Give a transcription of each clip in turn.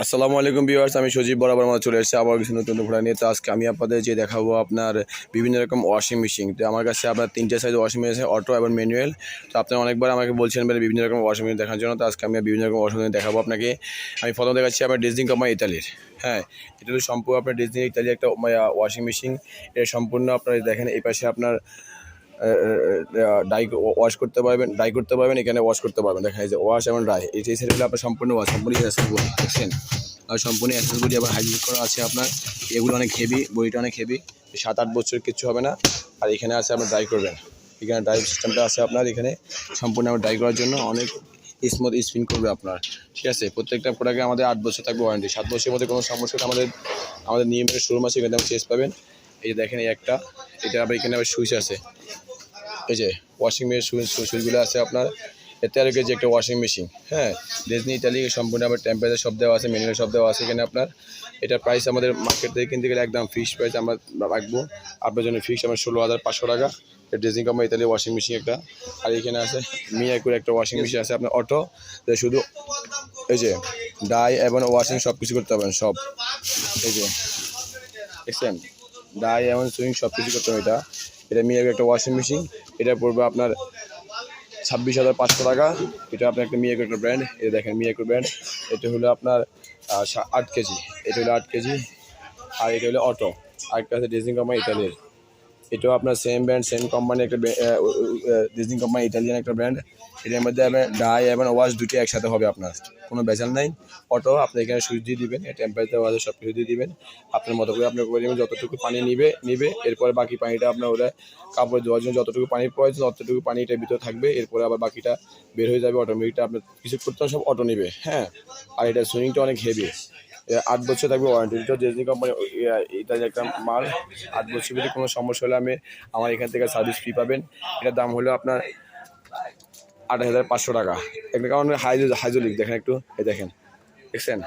আসসালামু আলাইকুম ভিউয়ার্স, আমি সজীব বরাবর মতো চলে এসেছি আবার কিছু নতুন ঘোরা নিয়ে। তো আজকে আমি আপনাদের যে দেখাবো আপনার বিভিন্ন রকম ওয়াশিং মেশিন। তো আমার কাছে আপনার 3টে সাইজ ওয়াশিং মেশিন আছে, অটো এবং ম্যানুয়াল। তো আপনারা অনেকবার আমাকে বলছেন বিভিন্ন রকম ওয়াশিং মেশিন দেখার জন্য। তো আজকে আমি বিভিন্ন রকম ওয়াশিং মেশিন দেখাবো আপনাকে। আমি প্রথম দেখাচ্ছি আপনার ডিজনি কোম্পানি ইতালির। হ্যাঁ, এটা হলো সম্পূর্ণ আপনার ডিজনি ইতালি একটা ওয়াশিং মেশিন। এটা সম্পূর্ণ আপনার দেখেন এই পাশে আপনার ডাই ওয়াশ করতে পারবেন, ডাই করতে পারবেন, এখানে ওয়াশ করতে পারবেন। দেখা যায় যে ওয়াশ এবং ডাই এই সাইড হলে আপনার সম্পূর্ণ ওয়াশ, সম্পূর্ণ অ্যাসেসবডি দেখছেন। আর সম্পূর্ণ অ্যাসেসবডি আবার হাইড্রোলিক করা আছে আপনার। এগুলো অনেক হেভি, বডিটা অনেক হেভি, 7-8 বছর কিচ্ছু হবে না। আর এখানে আছে আপনার ড্রাই করবেন, এখানে ড্রাই সিস্টেমটা আছে আপনার এখানে সম্পূর্ণ আমার ড্রাই করার জন্য অনেক স্মুথ স্পিন করবে আপনার। ঠিক আছে, প্রত্যেকটা প্রোডাক্টে আমাদের 8 বছর থাকবে ওয়ারেন্টি। 7 বছরের মধ্যে কোনো সমস্যা আমাদের নিয়মিত শোরুম আছে, এখানে চেঞ্জ পাবেন। এই যে দেখেন এই একটা, এটা আবার এখানে আবার সুইচ আছে। এই যে ওয়াশিং মেশিন সুইচগুলো আছে আপনার। 13 কেজি একটা ওয়াশিং মেশিন। হ্যাঁ, ডিজনি ইতালি সম্পূর্ণ আবার টেম্পারেচার সব দেওয়া আছে, ম্যানুয়াল সব দেওয়া আছে এখানে আপনার। এটার প্রাইস আমাদের মার্কেট থেকে কিনতে গেলে একদম ফিক্সড প্রাইস আমরা রাখবো আপনার জন্য। ফিক্সড আমার 16,500 টাকা। Disney company Italy washing machine একটা। আর এখানে আছে মিয়াকুর একটা ওয়াশিং মেশিন আছে আপনার অটো, শুধু এই যে ডাই এবং ওয়াশিং সব কিছু করতে পারবেন সব। এই যে দেখছেন, ডাই এবং সুইং সব কিছু করতে হবে। এটা মিয়াকুর একটা ওয়াশিং মেশিন। এটা পড়বে আপনার 26,500 টাকা। এটা আপনার একটা মিয়াকুর একটা ব্র্যান্ড। এটা দেখেন মিয়াকুর ব্র্যান্ড। এটা হলো আপনার 8 কেজি। এটা হলো 8 কেজি। আর এটা হলো অটো। আরেকটা আছে ডিজনি কোম্পানি ইতালির। এটাও আপনার সেম ব্র্যান্ড, সেম কোম্পানি একটা ডিজনি কোম্পানি ইটালিয়ান একটা ব্র্যান্ড। এটার মধ্যে আপনার ডাই এবং ওয়াশ দুটি একসাথে হবে আপনার, কোনো ভেজাল নাই। অটো আপনি এখানে সুইচ দিয়ে দিবেন, টেম্পারেচার ওয়াশ সব কিছু দিয়ে দিবেন আপনার মতো করে। আপনার করে নেবেন যতটুকু পানি নিবে এরপরে বাকি পানিটা আপনার ওটা কাপড় ধোয়ার জন্য যতটুকু পানি প্রয়োজন ততটুকু পানি এটার ভিতরে থাকবে। এরপরে আবার বাকিটা বের হয়ে যাবে অটোমেটিকটা। আপনার কিছু করতে সব অটো নেবে। হ্যাঁ, আর এটা সুইংটা অনেক হেভি। 8 বছর থাকবে ওয়ারেন্টি। এটা ডিজনি কোম্পানি ইতালি একটা মাল। 8 বছর যদি কোনো সমস্যা হলে আমার এখান থেকে সার্ভিস ফি পাবেন। এটার দাম হলো আপনার 28,500 টাকা। একটা কারণ হাইড্রোলিক দেখেন একটু, এই দেখেন দেখছেন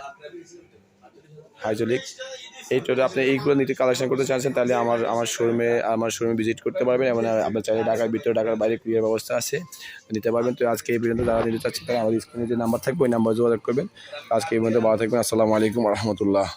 হাইড্রোলিক। এইটা আপনি এইগুলো নিতে কালেকশন করতে চাচ্ছেন তাহলে আমার শোরুমে ভিজিট করতে পারবেন। এবং আপনার চাইলে ঢাকার ভিতরে, ঢাকার বাইরে কুরিয়ার ব্যবস্থা আছে, নিতে পারবেন। তো আজকে এই পর্যন্ত যারা নিতে চাচ্ছেন তারা আমাদের স্ক্রিনে যে নাম্বার থাকবে ওই নাম্বার যোগাযোগ করবেন। আজকে এই পর্যন্ত ভালো থাকবেন। আসসালামু আলাইকুম রহমতুল্লাহ।